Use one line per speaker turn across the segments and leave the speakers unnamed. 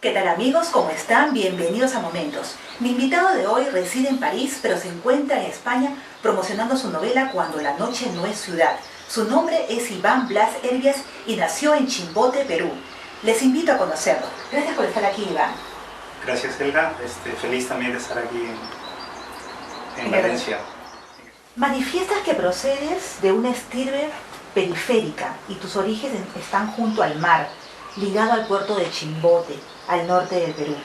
¿Qué tal amigos? ¿Cómo están? Bienvenidos a Momentos. Mi invitado de hoy reside en París, pero se encuentra en España promocionando su novela Cuando la noche no es ciudad. Su nombre es Iván Blas Herbias y nació en Chimbote, Perú. Les invito a conocerlo. Gracias por estar aquí, Iván.
Gracias, Helga. Feliz también de estar aquí en Valencia.
Manifiestas que procedes de una estirpe periférica y tus orígenes están junto al mar, ligado al puerto de Chimbote, al norte del Perú.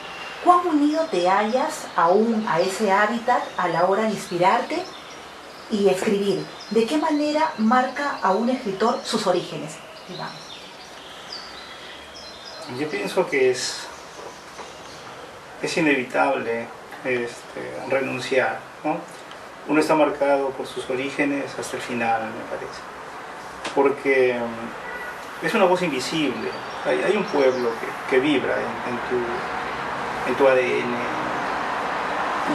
¿Cuán unido te hallas aún a ese hábitat a la hora de inspirarte y escribir? ¿De qué manera marca a un escritor sus orígenes, digamos?
Yo pienso que es inevitable renunciar, ¿no? Uno está marcado por sus orígenes hasta el final, me parece, porque es una voz invisible. Hay un pueblo que vibra en tu ADN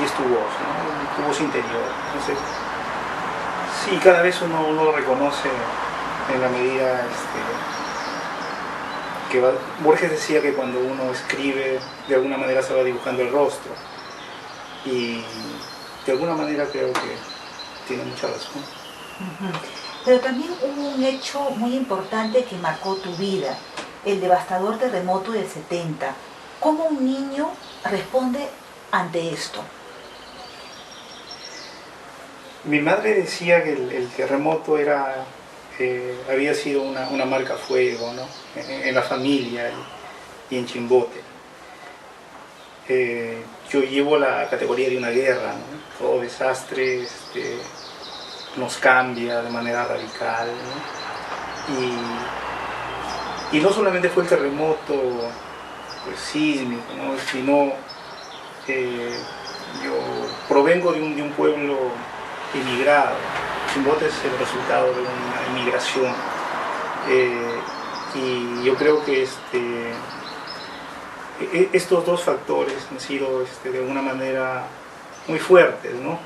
y es tu voz, ¿no? Tu voz interior. Entonces, sí, cada vez uno lo reconoce en la medida que va. Borges decía que cuando uno escribe, de alguna manera se va dibujando el rostro, y de alguna manera creo que tiene mucha razón.
Pero también hubo un hecho muy importante que marcó tu vida, el devastador terremoto del 70. ¿Cómo un niño responde ante esto?
Mi madre decía que el terremoto había sido una marca a fuego, ¿no? En la familia y en Chimbote. Yo llevo la categoría de una guerra, ¿no? Todo desastre nos cambia de manera radical, ¿no? Y no solamente fue el terremoto pues, sísmico, ¿no? Sino yo provengo de un pueblo emigrado. Chimbote es el resultado de una emigración, y yo creo que estos dos factores han sido de alguna manera muy fuertes, ¿no?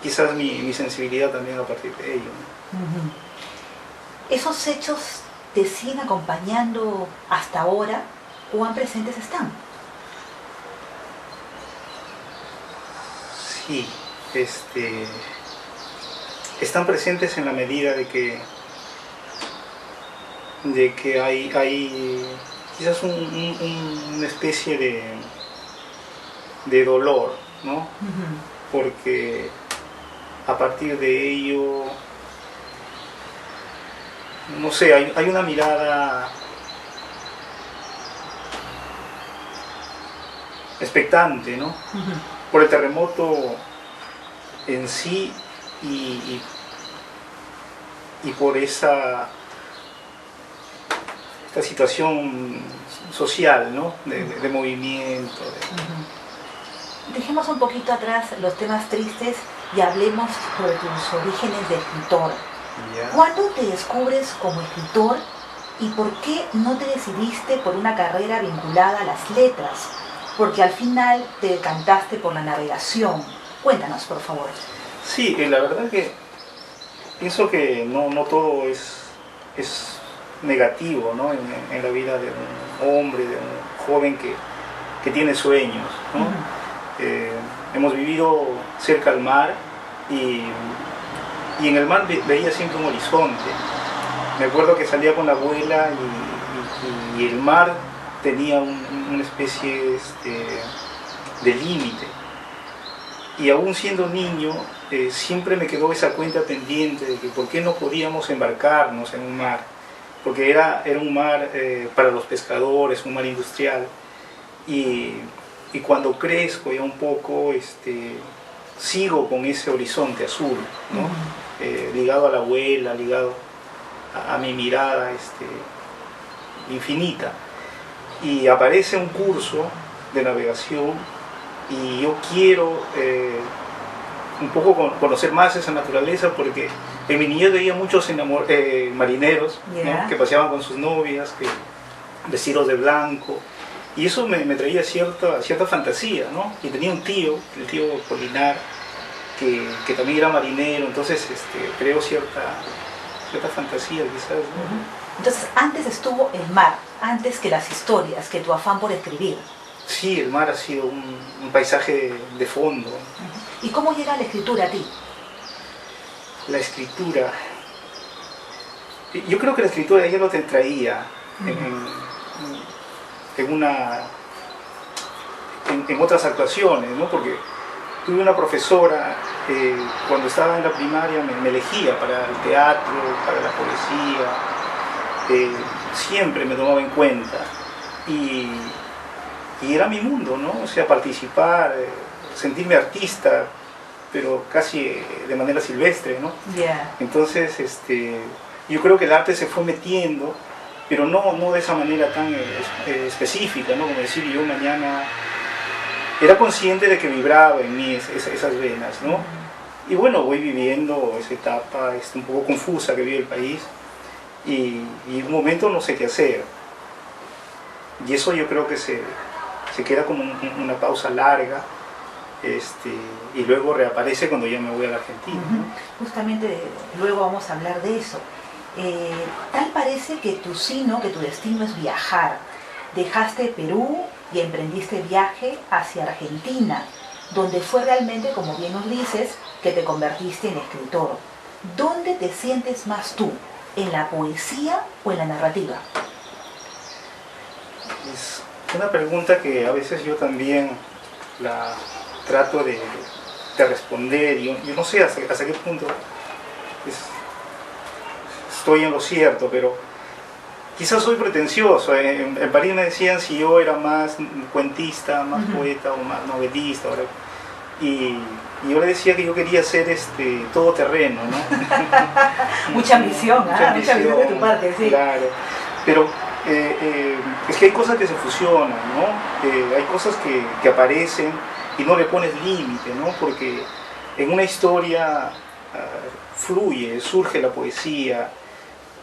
Quizás mi sensibilidad también a partir de ello, ¿no?
¿Esos hechos te siguen acompañando hasta ahora? ¿Cuán presentes están?
Sí, están presentes en la medida de que hay quizás una especie de dolor, ¿no? Porque a partir de ello, no sé, hay una mirada expectante, ¿no? Por el terremoto en sí y por esta situación social, ¿no? de movimiento.
Dejemos un poquito atrás los temas tristes y hablemos sobre tus orígenes de escritor.
Yeah.
¿Cuándo te descubres como escritor y por qué no te decidiste por una carrera vinculada a las letras? Porque al final te decantaste por la navegación. Cuéntanos, por favor.
Sí, la verdad que pienso que no todo es negativo, ¿no? en la vida de un hombre, de un joven que tiene sueños, ¿no? Hemos vivido cerca al mar y en el mar veía siempre un horizonte. Me acuerdo que salía con la abuela y el mar tenía una especie de límite. Y aún siendo niño, siempre me quedó esa cuenta pendiente de que por qué no podíamos embarcarnos en un mar. Porque era un mar para los pescadores, un mar industrial. Y cuando crezco ya un poco, sigo con ese horizonte azul, ¿no? Ligado a la abuela, ligado a mi mirada infinita. Y aparece un curso de navegación y yo quiero un poco conocer más esa naturaleza, porque en mi niñez veía muchos marineros, ¿no? Que paseaban con sus novias, vestidos de blanco, y eso me traía cierta fantasía, ¿no? Y tenía un tío, el tío Polinar, que también era marinero, entonces creo cierta fantasía quizás, ¿no?
Entonces, antes estuvo el mar, antes que las historias, que tu afán por escribir.
Sí, el mar ha sido un paisaje de fondo.
¿Y cómo llega la escritura a ti?
La escritura. Yo creo que la escritura ya lo te traía en otras actuaciones, ¿no? Porque tuve una profesora cuando estaba en la primaria me elegía para el teatro, para la poesía, siempre me tomaba en cuenta y era mi mundo, ¿no? O sea, participar, sentirme artista, pero casi de manera silvestre, ¿no?
Yeah.
Entonces, yo creo que el arte se fue metiendo, pero no de esa manera tan específica, ¿no? Como decir, yo mañana era consciente de que vibraba en mí esas venas, ¿no? Y bueno, voy viviendo esa etapa un poco confusa que vive el país y en un momento no sé qué hacer. Y eso yo creo que se queda como una pausa larga y luego reaparece cuando ya me voy a la Argentina, ¿no?
Justamente luego vamos a hablar de eso. Tal parece que tu sino, que tu destino es viajar. Dejaste Perú y emprendiste viaje hacia Argentina, donde fue realmente, como bien nos dices, que te convertiste en escritor. ¿Dónde te sientes más tú? ¿En la poesía o en la narrativa?
Es una pregunta que a veces yo también la trato de responder. Yo no sé hasta qué punto estoy en lo cierto, pero quizás soy pretencioso. En París me decían si yo era más cuentista, más poeta o más novelista. Y yo le decía que yo quería ser todoterreno, ¿no?
Mucha ambición, mucha ambición de tu parte, sí.
Claro, pero es que hay cosas que se fusionan, ¿no? Hay cosas que aparecen y no le pones límite, ¿no? Porque en una historia fluye, surge la poesía,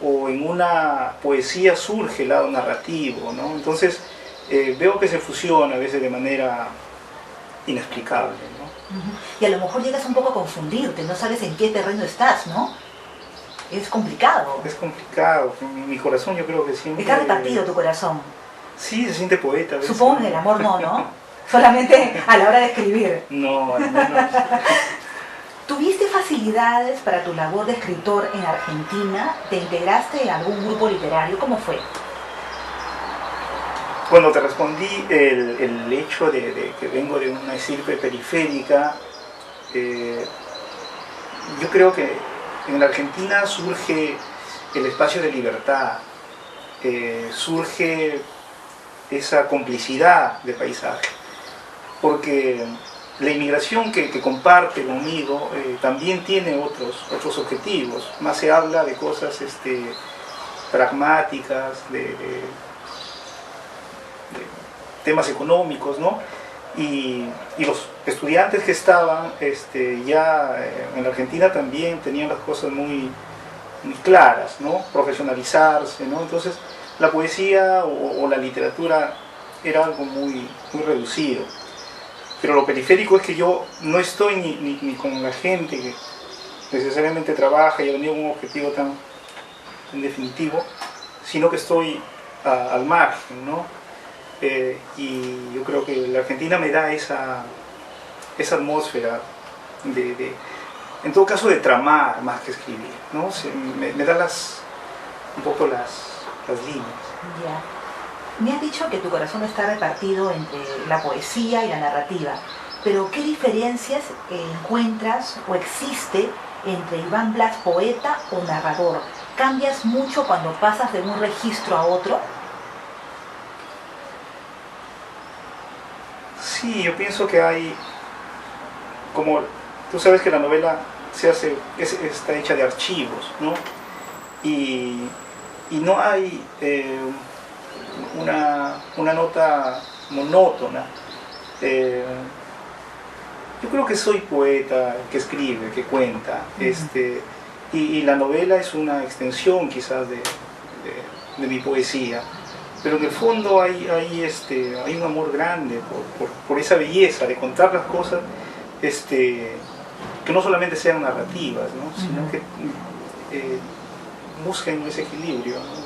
o en una poesía surge el lado narrativo, ¿no? Entonces veo que se fusiona a veces de manera inexplicable, ¿no?
Y a lo mejor llegas un poco a confundirte, no sabes en qué terreno estás, ¿no? Es complicado.
Es complicado, mi corazón yo creo que siempre...
Está repartido tu corazón.
Sí, se siente poeta a veces.
Supongo que en el amor no. Solamente a la hora de escribir.
No.
¿Tuviste facilidades para tu labor de escritor en Argentina? ¿Te integraste en algún grupo literario? ¿Cómo fue?
Cuando te respondí el hecho de que vengo de una estirpe periférica, yo creo que en la Argentina surge el espacio de libertad, surge esa complicidad de paisaje, porque la inmigración que comparte conmigo también tiene otros objetivos. Más se habla de cosas pragmáticas, de temas económicos, ¿no? Y los estudiantes que estaban ya en la Argentina también tenían las cosas muy claras, ¿no? Profesionalizarse, ¿no? Entonces la poesía o la literatura era algo muy reducido. Pero lo periférico es que yo no estoy ni con la gente que necesariamente trabaja y ha venido con un objetivo tan definitivo, sino que estoy al margen, ¿no? Y yo creo que la Argentina me da esa atmósfera en todo caso de tramar más que escribir, ¿no? Me da un poco las líneas.
Ya. Me has dicho que tu corazón está repartido entre la poesía y la narrativa, pero ¿qué diferencias encuentras o existe entre Iván Blas poeta o narrador? ¿Cambias mucho cuando pasas de un registro a otro?
Sí, yo pienso que hay, como tú sabes que la novela está hecha de archivos, ¿no? Y no hay una nota monótona. Yo creo que soy poeta que escribe, que cuenta, y la novela es una extensión quizás de mi poesía, pero en el fondo hay un amor grande por esa belleza de contar las cosas que no solamente sean narrativas, ¿no? Sino que busquen ese equilibrio, ¿no?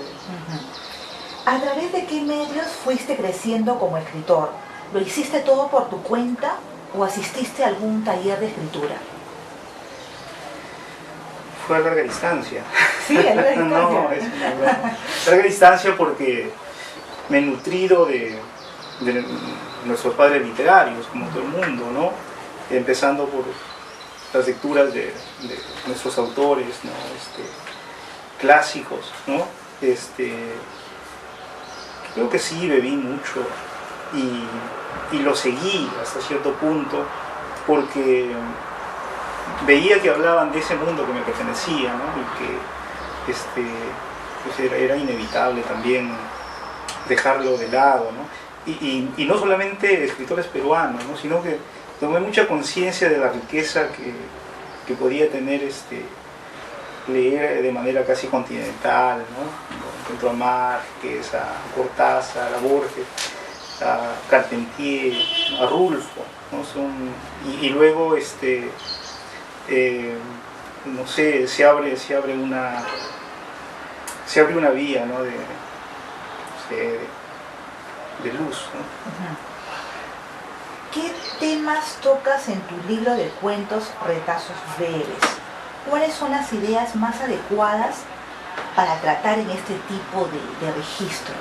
¿A través de qué medios fuiste creciendo como escritor? ¿Lo hiciste todo por tu cuenta o asististe a algún taller de escritura?
Fue a larga distancia.
Sí, a larga distancia.
No, es a larga distancia porque me he nutrido de nuestros padres literarios, como todo el mundo, ¿no? Empezando por las lecturas de nuestros autores, ¿no? Clásicos, ¿no? Creo que sí, bebí mucho y lo seguí hasta cierto punto porque veía que hablaban de ese mundo que me pertenecía, ¿no? Y que pues era inevitable también dejarlo de lado, ¿no? Y no solamente escritores peruanos, ¿no? Sino que tomé mucha conciencia de la riqueza que podía tener leer de manera casi continental, ¿no? Encuentro a Márquez, a Cortázar, a Borges, a Carpentier, a Rulfo, ¿no? Y luego no sé, se abre una vía, ¿no? de luz, ¿no?
¿Qué temas tocas en tu libro de cuentos Retazos Breves? ¿Cuáles son las ideas más adecuadas para tratar en este tipo de registro?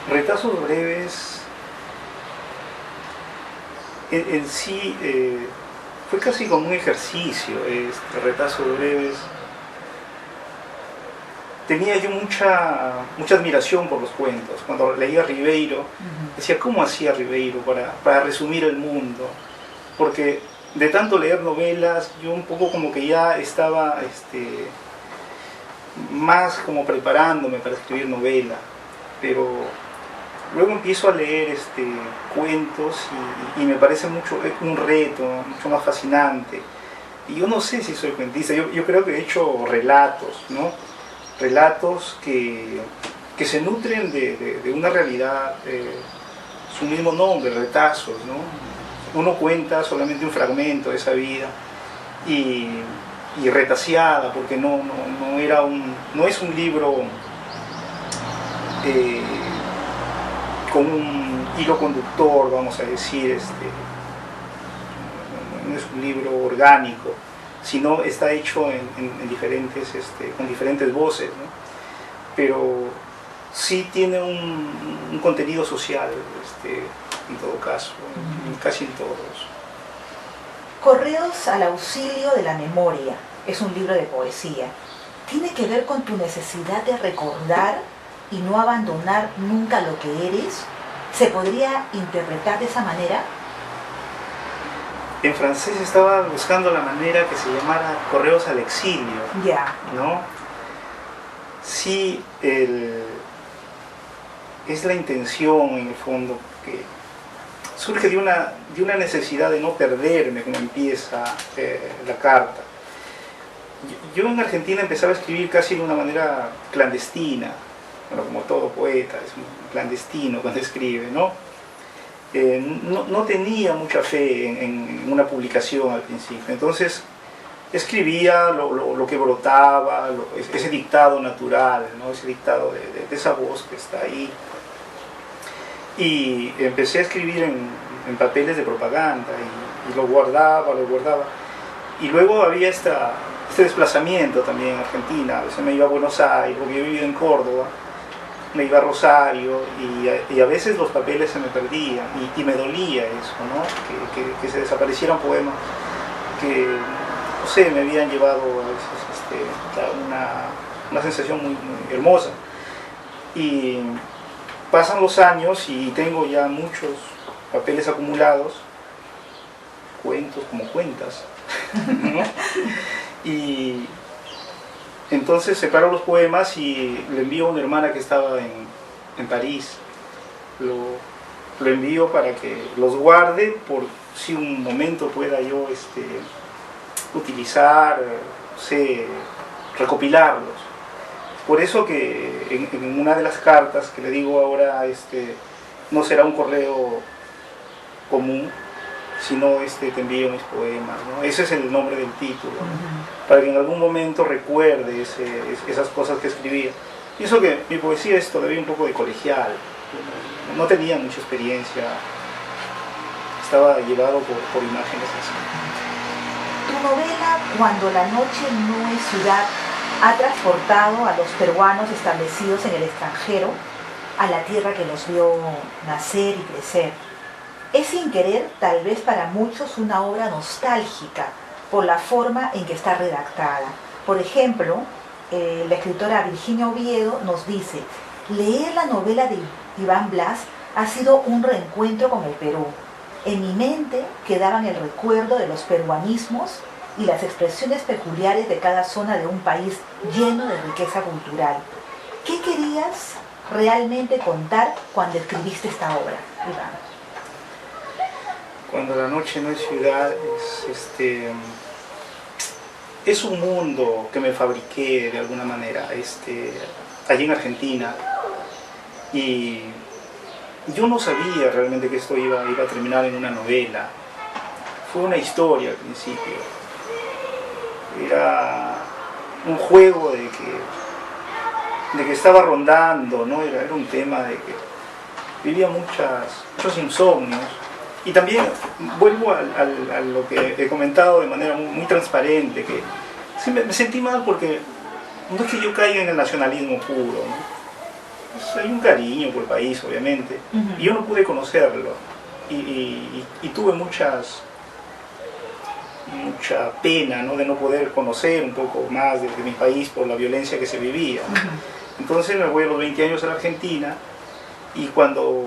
Retazos breves en sí fue casi como un ejercicio. Retazos breves, tenía yo mucha admiración por los cuentos. Cuando leía a Ribeiro, decía, ¿cómo hacía Ribeiro para resumir el mundo? Porque de tanto leer novelas, yo un poco como que ya estaba más como preparándome para escribir novela, pero luego empiezo a leer cuentos y me parece mucho un reto, mucho más fascinante. Y yo no sé si soy cuentista, yo creo que he hecho relatos, ¿no? Relatos que se nutren de una realidad, su mismo nombre, retazos, ¿no? Uno cuenta solamente un fragmento de esa vida y retaseada, porque no es un libro con un hilo conductor, vamos a decir, no es un libro orgánico, sino está hecho con diferentes voces, ¿no? Pero sí tiene un contenido social, en todo caso, casi en todos.
Correos al auxilio de la memoria es un libro de poesía. ¿Tiene que ver con tu necesidad de recordar y no abandonar nunca lo que eres? ¿Se podría interpretar de esa manera?
En francés estaba buscando la manera que se llamara Correos al exilio, ¿no? Sí, es la intención en el fondo que surge de una necesidad de no perderme como empieza la carta. Yo en Argentina empezaba a escribir casi de una manera clandestina, bueno, como todo poeta, es un clandestino cuando escribe, ¿no? No tenía mucha fe en una publicación al principio, entonces escribía lo que brotaba, ese dictado natural, ¿no? Ese dictado de esa voz que está ahí. Y empecé a escribir en papeles de propaganda y lo guardaba. Y luego había este desplazamiento también en Argentina. A veces me iba a Buenos Aires, porque yo vivía en Córdoba, me iba a Rosario y a veces los papeles se me perdían y me dolía eso, ¿no? Que se desaparecieran poemas que, no sé, me habían llevado a veces una sensación muy, muy hermosa. Y pasan los años y tengo ya muchos papeles acumulados, cuentos como cuentas, ¿no? Y entonces separo los poemas y le envío a una hermana que estaba en París. Lo envío para que los guarde por si un momento pueda yo utilizar, no sé, recopilarlos. Por eso que en una de las cartas que le digo ahora, no será un correo común, si no te envío mis poemas, ¿no? Ese es el nombre del título, ¿no? Para que en algún momento recuerdes esas cosas que escribía. Pienso que mi poesía es todavía un poco de colegial, no tenía mucha experiencia, estaba llevado por imágenes así.
Tu novela Cuando la noche no es ciudad ha transportado a los peruanos establecidos en el extranjero a la tierra que los vio nacer y crecer. Es sin querer, tal vez para muchos, una obra nostálgica por la forma en que está redactada. Por ejemplo, la escritora Virginia Oviedo nos dice: leer la novela de Iván Blas ha sido un reencuentro con el Perú. En mi mente quedaban el recuerdo de los peruanismos y las expresiones peculiares de cada zona de un país lleno de riqueza cultural. ¿Qué querías realmente contar cuando escribiste esta obra, Iván?
Cuando la noche no es ciudad, es un mundo que me fabriqué de alguna manera allí en Argentina, y yo no sabía realmente que esto iba a terminar en una novela. Fue una historia al principio, era un juego de que estaba rondando, ¿no? Era un tema de que vivía muchos insomnios. Y también vuelvo a lo que he comentado de manera muy transparente, que sí, me sentí mal porque no es que yo caiga en el nacionalismo puro, ¿no? Pues hay un cariño por el país, obviamente, y yo no pude conocerlo, y tuve mucha pena, ¿no? De no poder conocer un poco más de mi país por la violencia que se vivía. Entonces me voy a los 20 años a la Argentina, y cuando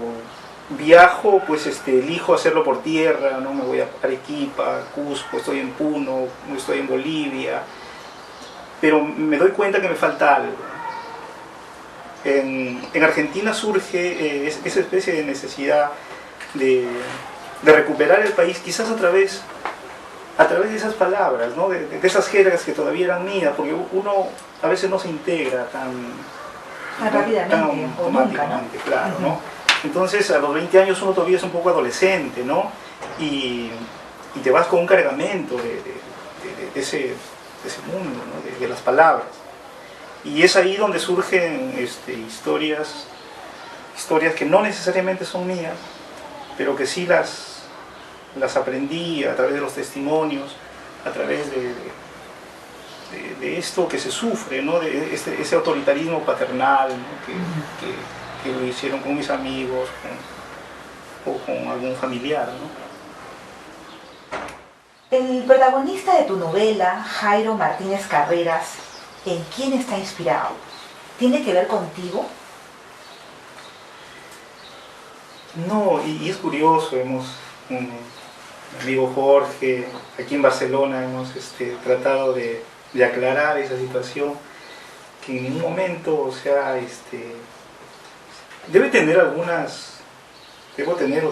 viajo, pues elijo hacerlo por tierra, ¿no? Me voy a Arequipa, Cusco, estoy en Puno, estoy en Bolivia, pero me doy cuenta que me falta algo. En Argentina surge esa especie de necesidad de recuperar el país, quizás a través de esas palabras, ¿no? de esas jergas que todavía eran mías, porque uno a veces no se integra tan
rápidamente,
tan
nunca,
automáticamente,
¿no?
Claro, ¿no? Entonces a los 20 años uno todavía es un poco adolescente, ¿no? Y te vas con un cargamento de ese mundo, ¿no? de las palabras. Y es ahí donde surgen historias que no necesariamente son mías, pero que sí las aprendí a través de los testimonios, a través de esto que se sufre, ¿no? De ese autoritarismo paternal, ¿no? que lo hicieron con mis amigos o con algún familiar, ¿no?
El protagonista de tu novela, Jairo Martínez Carreras, ¿en quién está inspirado? ¿Tiene que ver contigo?
No, y es curioso, mi amigo Jorge, aquí en Barcelona hemos tratado de aclarar esa situación, que en un momento, o sea, debe tener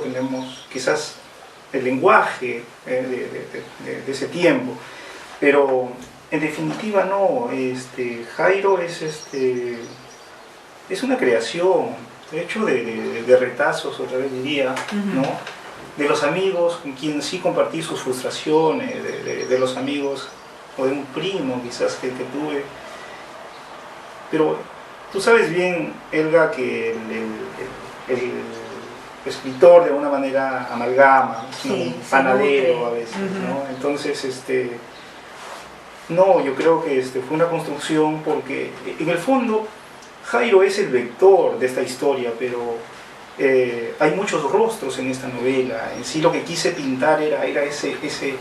tenemos quizás el lenguaje de ese tiempo, pero en definitiva no. Jairo es una creación, de hecho de retazos, otra vez diría, ¿no? De los amigos con quien sí compartí sus frustraciones, de los amigos o de un primo quizás que tuve. Pero tú sabes bien, Elga, que el escritor de alguna manera amalgama, sí, un panadero a veces, ¿no? Entonces, no, yo creo que fue una construcción, porque en el fondo Jairo es el vector de esta historia, pero hay muchos rostros en esta novela. En sí lo que quise pintar era ese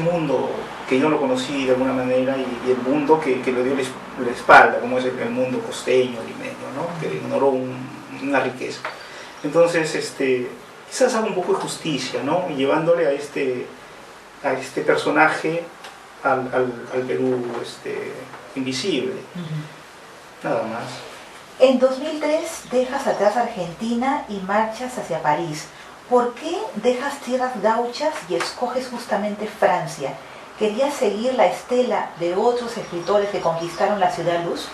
mundo que yo no conocí de alguna manera, y el mundo que le dio la espalda, como es el mundo costeño, limeño, ¿no? Que ignoró una riqueza. Entonces, quizás haga un poco de justicia, ¿no? Y llevándole a este personaje al Perú invisible. Nada más.
En 2003 dejas atrás Argentina y marchas hacia París. ¿Por qué dejas tierras gauchas y escoges justamente Francia? ¿Querías seguir la estela de otros escritores que conquistaron la ciudad luz?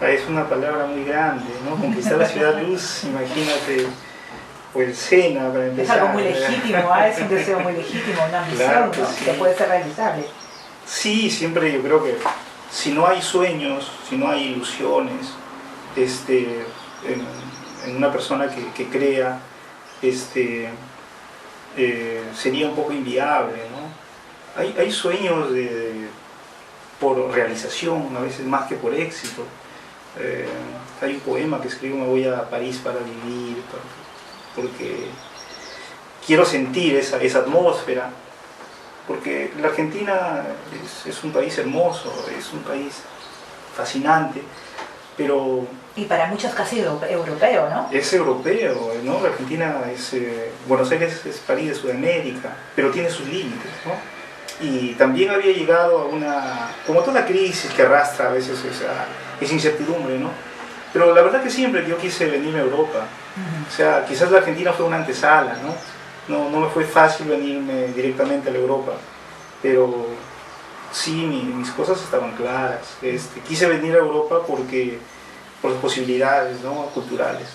Es una palabra muy grande, ¿no? Conquistar la ciudad luz, imagínate. o el SENA para
Es
empezar.
algo muy legítimo, es un deseo muy legítimo, una ambición,
Claro que
¿no?
sí.
Que puede ser realizable.
Sí, siempre yo creo que si no hay sueños, si no hay ilusiones, en una persona que crea, sería un poco inviable, ¿no? Hay sueños por realización, a veces más que por éxito. Hay un poema que escribo: me voy a París para vivir, porque quiero sentir esa atmósfera, porque la Argentina es un país hermoso, es un país fascinante, pero
Y para muchos casi europeo, ¿no?
es europeo, ¿no? La Argentina Buenos Aires es París de Sudamérica, pero tiene sus límites, ¿no? Y también había llegado a como toda crisis que arrastra a veces esa incertidumbre, ¿no? Pero la verdad que siempre yo quise venirme a Europa. O sea, quizás la Argentina fue una antesala, ¿no? No me fue fácil venirme directamente a la Europa, pero sí, mis cosas estaban claras. Quise venir a Europa por las posibilidades, ¿no?, culturales.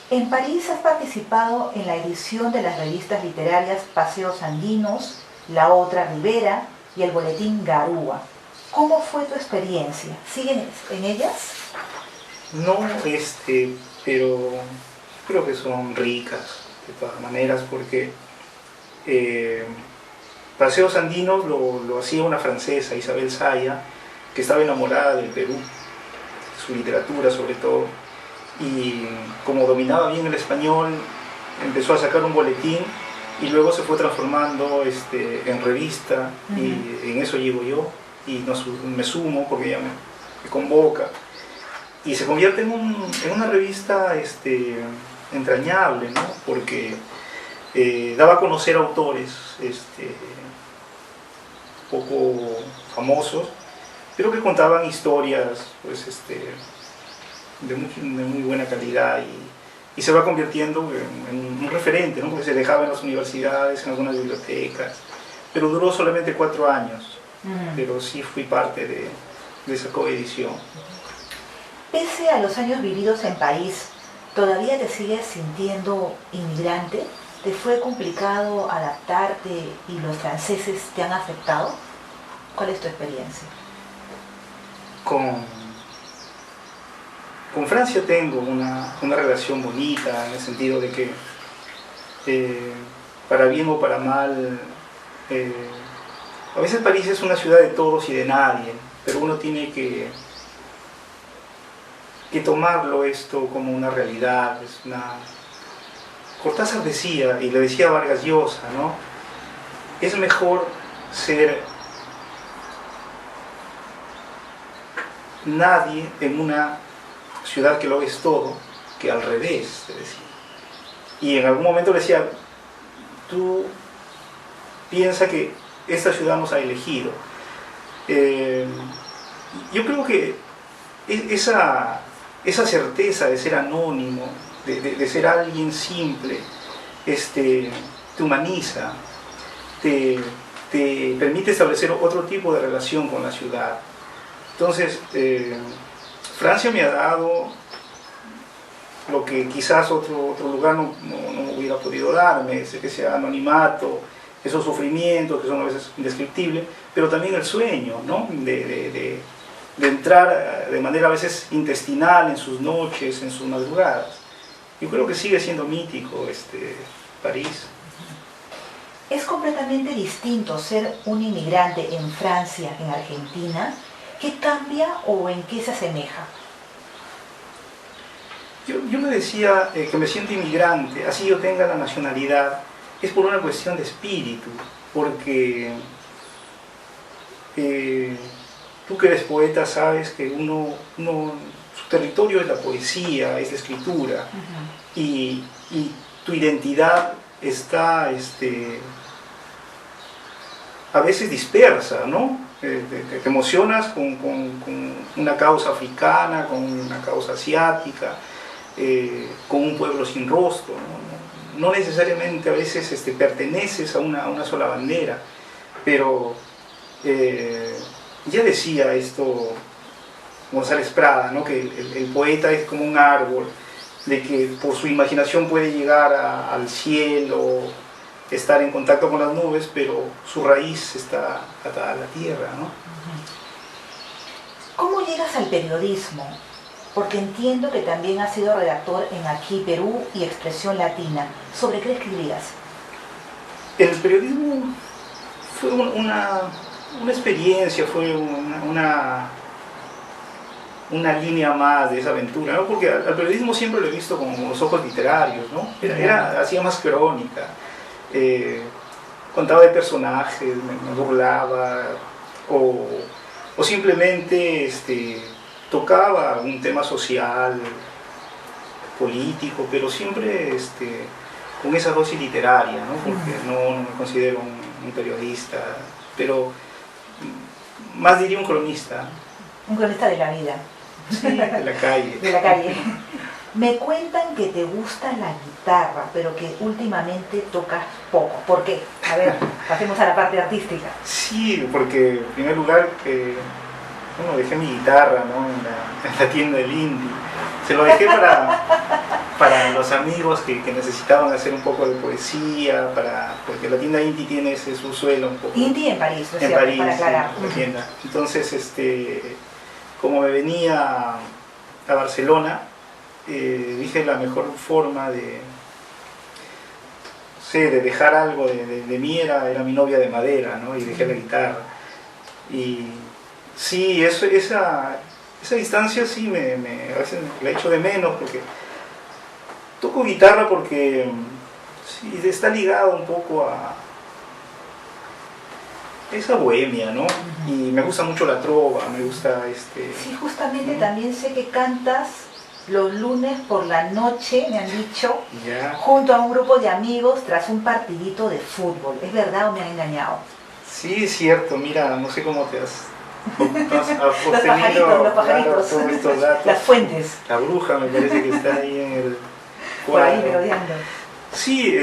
En París has participado en la edición de las revistas literarias Paseos Andinos, La Otra Ribera y el boletín Garúa. ¿Cómo fue tu experiencia? ¿Siguen en ellas?
No, pero creo que son ricas de todas maneras, porque Paseos Andinos lo hacía una francesa, Isabel Saya, que estaba enamorada del Perú, su literatura sobre todo, y como dominaba bien el español, empezó a sacar un boletín y luego se fue transformando en revista, y en eso llego yo, y me sumo porque ella me convoca, y se convierte en una revista entrañable, ¿no? Porque daba a conocer autores poco famosos, pero que contaban historias, pues, de muy buena calidad, y se va convirtiendo en un referente, ¿no? Porque se dejaba en las universidades, en algunas bibliotecas, pero duró solamente 4 años, pero sí fui parte de esa coedición.
Pese a los años vividos en París, ¿todavía te sigues sintiendo inmigrante? ¿Te fue complicado adaptarte y los franceses te han aceptado? ¿Cuál es tu experiencia?
Con Francia tengo una relación bonita, en el sentido de que, para bien o para mal, a veces París es una ciudad de todos y de nadie, pero uno tiene que tomarlo esto como una realidad. Cortázar decía, y le decía a Vargas Llosa, ¿no? Es mejor ser nadie en una ciudad que lo es todo, que al revés, te decía. Y en algún momento le decía: tú piensa que esta ciudad nos ha elegido. Yo creo que esa certeza de ser anónimo, de ser alguien simple, te humaniza, te permite establecer otro tipo de relación con la ciudad. Entonces, Francia me ha dado lo que quizás otro lugar no hubiera podido darme, ese anonimato, esos sufrimientos que son a veces indescriptibles, pero también el sueño, ¿no? de entrar de manera a veces intestinal en sus noches, en sus madrugadas. Yo creo que sigue siendo mítico París.
¿Es completamente distinto ser un inmigrante en Francia, en Argentina? ¿Qué cambia o en qué se asemeja?
Yo me decía que me siento inmigrante, así yo tenga la nacionalidad, es por una cuestión de espíritu, porque tú que eres poeta sabes que su territorio es la poesía, es la escritura, y tu identidad está a veces dispersa, ¿no? Te emocionas con una causa africana, con una causa asiática, con un pueblo sin rostro, ¿no? No necesariamente a veces perteneces a una sola bandera, pero ya decía esto González Prada, ¿no? Que el poeta es como un árbol de que por su imaginación puede llegar al cielo, estar en contacto con las nubes, pero su raíz está atada a la tierra, ¿no?
¿Cómo llegas al periodismo? Porque entiendo que también has sido redactor en Aquí Perú y Expresión Latina. ¿Sobre qué escribías?
El periodismo fue una experiencia, fue una línea más de esa aventura, ¿no? Porque al periodismo siempre lo he visto con los ojos literarios, ¿no? Hacía más crónica, contaba de personajes, me burlaba, o simplemente tocaba un tema social, político, pero siempre con esa dosis literaria, ¿no? Porque no me considero un periodista, pero más diría un cronista.
Un cronista de la vida.
Sí, de la calle.
De la calle. Me cuentan que te gusta la guitarra, pero que últimamente tocas poco. ¿Por qué? A ver, pasemos a la parte artística.
Sí, porque en primer lugar dejé mi guitarra, ¿no? en la tienda del indie. Se lo dejé para los amigos que necesitaban hacer un poco de poesía, porque la tienda indie tiene ese subsuelo un poco.
Indie en París, ¿no es
en
cierto?
París,
Para aclarar.
sí, la tienda. Entonces, como me venía a Barcelona, dije la mejor forma de dejar algo de mí era mi novia de madera, ¿no? Y dejé la guitarra. Y sí, esa distancia sí a veces la echo de menos, porque toco guitarra porque sí, está ligado un poco a esa bohemia, ¿no? Y me gusta mucho la trova, me gusta
Sí, justamente también sé que cantas los lunes por la noche, me han dicho, junto a un grupo de amigos tras un partidito de fútbol. ¿Es verdad o me han engañado?
Sí, es cierto. Mira, no sé cómo te has
obtenido los pajaritos,
todos estos datos.
Las fuentes.
La bruja me parece que está ahí en el
por ahí merodeando.
Sí,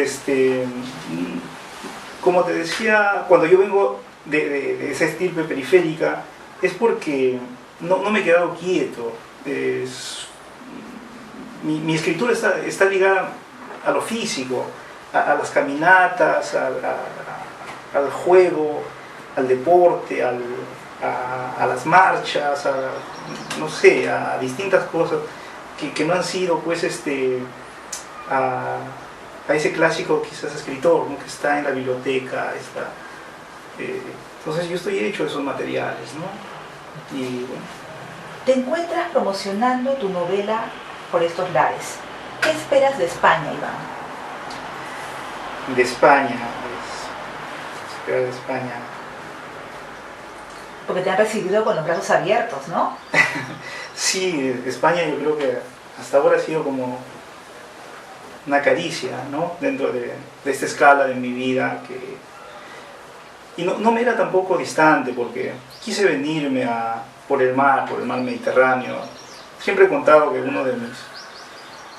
como te decía, cuando yo vengo de esa estirpe periférica, es porque no me he quedado quieto. Mi escritura está ligada a lo físico, a las caminatas, al juego, al deporte, a las marchas, no sé, a distintas cosas que no han sido, pues, a ese clásico quizás escritor, ¿no? Que está en la biblioteca, entonces yo estoy hecho de esos materiales, ¿no? Y bueno.
Te encuentras promocionando tu novela por estos lares. ¿Qué esperas de España, Iván?
De España, esperar de España.
Porque te han recibido con los brazos abiertos, ¿no?
Sí, España yo creo que hasta ahora ha sido como una caricia, ¿no? Dentro de esta escala de mi vida, y no me era tampoco distante, porque quise venirme por el mar Mediterráneo. Siempre he contado que uno de mis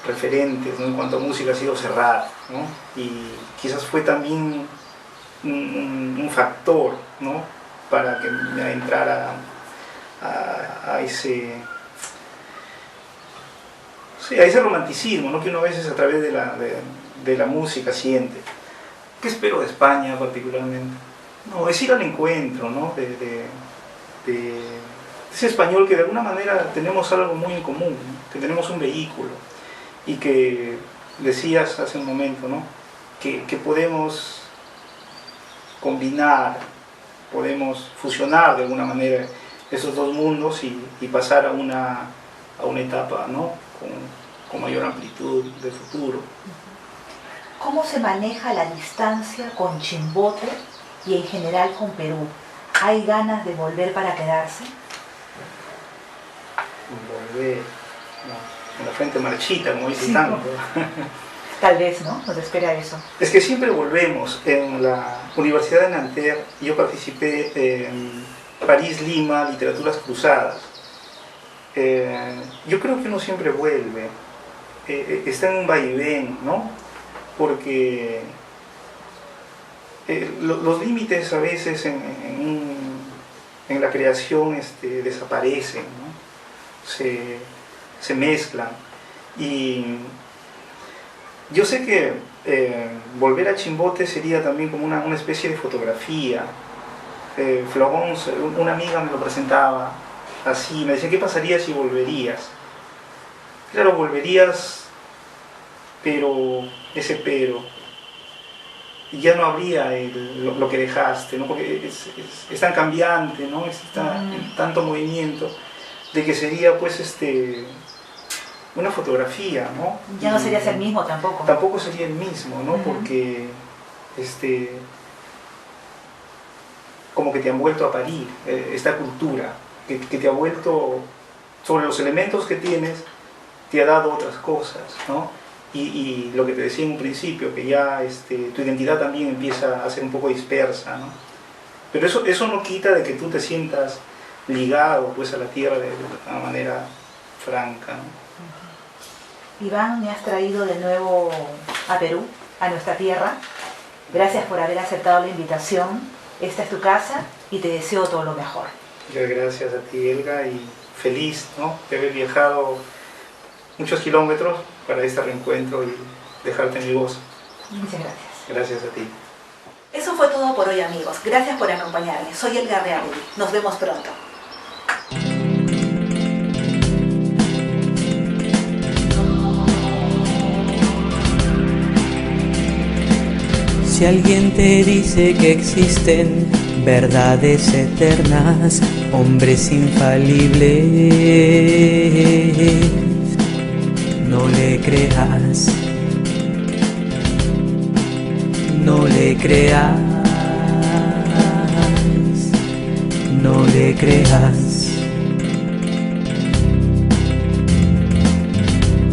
referentes, ¿no? En cuanto a música ha sido Serrat, ¿no? Y quizás fue también un factor, ¿no? Para que me adentrara a ese romanticismo, ¿no? Que uno a veces a través de la música siente. ¿Qué espero de España particularmente? No, es ir al encuentro, ¿no? de ese español que de alguna manera tenemos algo muy en común, ¿no? Que tenemos un vehículo, y que decías hace un momento, ¿no? Que podemos combinar, podemos fusionar de alguna manera esos dos mundos y pasar a una etapa, ¿no? Con mayor amplitud de futuro.
¿Cómo se maneja la distancia con Chimbote y en general con Perú? ¿Hay ganas de volver para quedarse?
Volver, no, con la frente marchita, como dice tanto.
Tal vez, ¿no? Nos espera eso.
Es que siempre volvemos. En la Universidad de Nanterre yo participé en París-Lima, Literaturas Cruzadas. Yo creo que uno siempre vuelve. Está en un vaivén, ¿no? Porque los límites a veces en la creación desaparecen, ¿no? Se mezclan. Y yo sé que volver a Chimbote sería también como una especie de fotografía. Florence, una amiga me lo presentaba así, me decía, ¿qué pasaría si volverías? Claro, volverías, pero ya no habría lo que dejaste, ¿no? Porque es tan cambiante, ¿no? Es tanto movimiento, de que sería pues una fotografía, ¿no?
Ya no serías el mismo tampoco.
Tampoco sería el mismo, ¿no? Porque como que te han vuelto a parir esta cultura, que te ha vuelto, sobre los elementos que tienes, te ha dado otras cosas, ¿no? Y lo que te decía en un principio, que ya tu identidad también empieza a ser un poco dispersa, ¿no? Pero eso no quita de que tú te sientas ligado pues a la tierra de una manera franca, ¿no?
Iván, me has traído de nuevo a Perú, a nuestra tierra. Gracias por haber aceptado la invitación. Esta es tu casa y te deseo todo lo mejor.
Muchas gracias a ti, Elga, y feliz, ¿no?, de haber viajado muchos kilómetros para este reencuentro y dejarte mi voz.
Muchas gracias.
Gracias a ti.
Eso fue todo por hoy, amigos. Gracias por acompañarme. Soy Elga Reagui. Nos vemos pronto.
Si alguien te dice que existen verdades eternas, hombres infalibles, no le creas, no le creas, no le creas.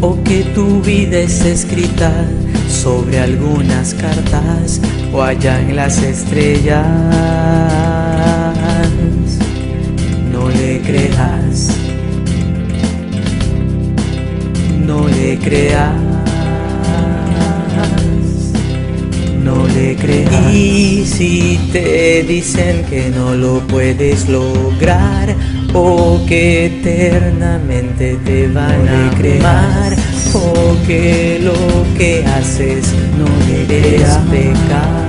O que tu vida es escrita sobre algunas cartas o allá en las estrellas, no le creas, no le creas, no le creas. Y si te dicen que no lo puedes lograr o que eternamente te van a amar, o que lo que haces no es pecar,